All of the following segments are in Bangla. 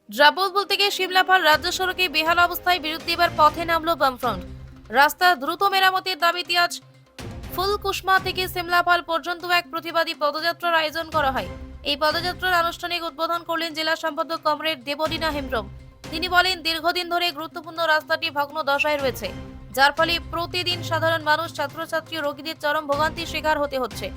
জাবলপুর থেকে শিমলাপাল রাজ্য সড়কে বেহাল অবস্থায় বিরুদ্ধে এবার পথে নামলো বামফ্রন্ট। রাস্তা দ্রুত মেরামতের দাবিতে আজ ফুলকুসমা থেকে সিমলাপাল পর্যন্ত এক প্রতিবাদী পদযাত্রার আয়োজন করা হয়। এই পদযাত্রার আনুষ্ঠানিক উদ্বোধন করলেন জেলা সম্পাদক কমরেড দেবলীনা হেমব্রম। তিনি বলেন, দীর্ঘদিন ধরে গুরুত্বপূর্ণ রাস্তাটি ভগ্ন দশায় রয়েছে, যার ফলে প্রতিদিন সাধারণ মানুষ, ছাত্রছাত্রী, রোগীদের চরম ভোগান্তির শিকার হতে হচ্ছে।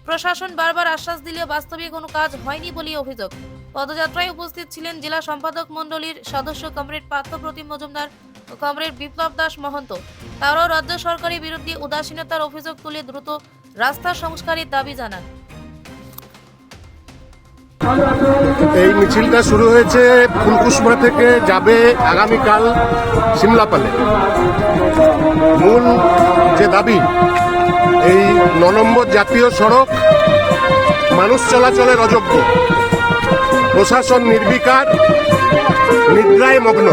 প্রশাসন বারবার আশ্বাস দিলেও বাস্তবে কোনো কাজ হয়নি বলে অভিযোগ। পদযাত্রায় উপস্থিত ছিলেন জেলা সম্পাদক মণ্ডলীর সদস্য কমরেড পার্থপ্রতিম মজুমদার ও কমরেড বিপ্লব দাস মহন্ত। তারাও রাজ্য সরকারের বিরুদ্ধে উদাসীনতার অভিযোগ তুলে দ্রুত রাস্তা সংস্কারের দাবি জানান। এই মিছিলটা শুরু হয়েছে ফুলকুসমা থেকে, যাবে আগামীকাল সিমলাপালে। মূল যে দাবি, এই ৯ নম্বর জাতীয় সড়ক মানুষ চলাচলের অযোগ্য, প্রশাসন নির্বিকার, নিদ্রায় মগ্ন।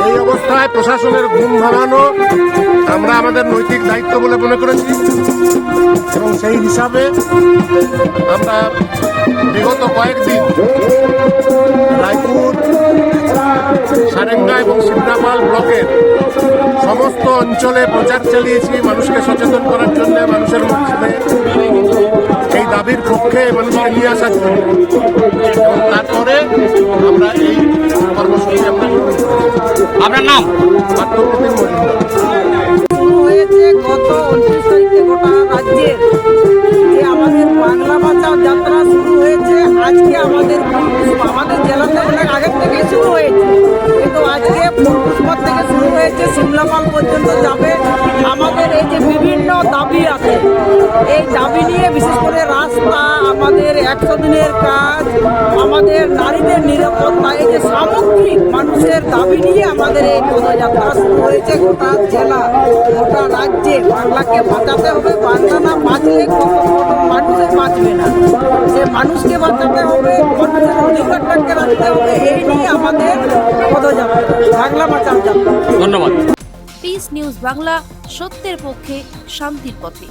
এই অবস্থায় প্রশাসনের ঘুম ভাঙানো আমরা আমাদের নৈতিক দায়িত্ব বলে মনে করেছি এবং সেই হিসাবে আমরা বিগত কয়েকদিন রায়পুর, সারেঙ্গা এবং সিমলাপাল ব্লকের সমস্ত অঞ্চলে প্রচার চালিয়েছি মানুষকে সচেতন করার জন্য, মানুষের মধ্যে এই দাবির পক্ষে মানুষকে নিয়ে আসার জন্য। এবং তারপরে আমরা এই কর্মসূচি আপনার নাম পার্থপ্রতিম মজুমদার। শুরু হয়েছে গত 29 তারিখে গোটা রাজ্যের যে আমাদের বাংলা বাঁচাও যাত্রা শুরু হয়েছে। আজকে আমাদের জেলাতে অনেক আগের থেকে শুরু হয়েছে, কিন্তু আজকে ফুলকুসমা থেকে শুরু হয়েছে, সিমলাপাল পর্যন্ত যাবে। আমাদের এই যে বিভিন্ন দাবি আছে, এই দাবি নিয়ে বিশেষ করে রাস্তা, আমাদের 100 দিনের কাজ, আমাদের নারীদের নিরাপত্তা, এই যে সামগ্রিক মানুষের দাবি নিয়ে আমাদের এই পদযাত্রা শুরু হয়েছে গোটা জেলা, গোটা রাজ্যে। বাংলাকে বাঁচাতে হবে, বাংলা না বাঁচলে কত মানুষের বাঁচবে না। সে মানুষকে বাঁচাতে হবে, মানুষের অধিকারটাকে রাখতে হবে, এই নিয়ে আমাদের পদযাত্রা, বাংলা বাঁচাও যাত্রা। ধন্যবাদ। পিস নিউজ বাংলা, সত্যের পক্ষে, শান্তির পথে।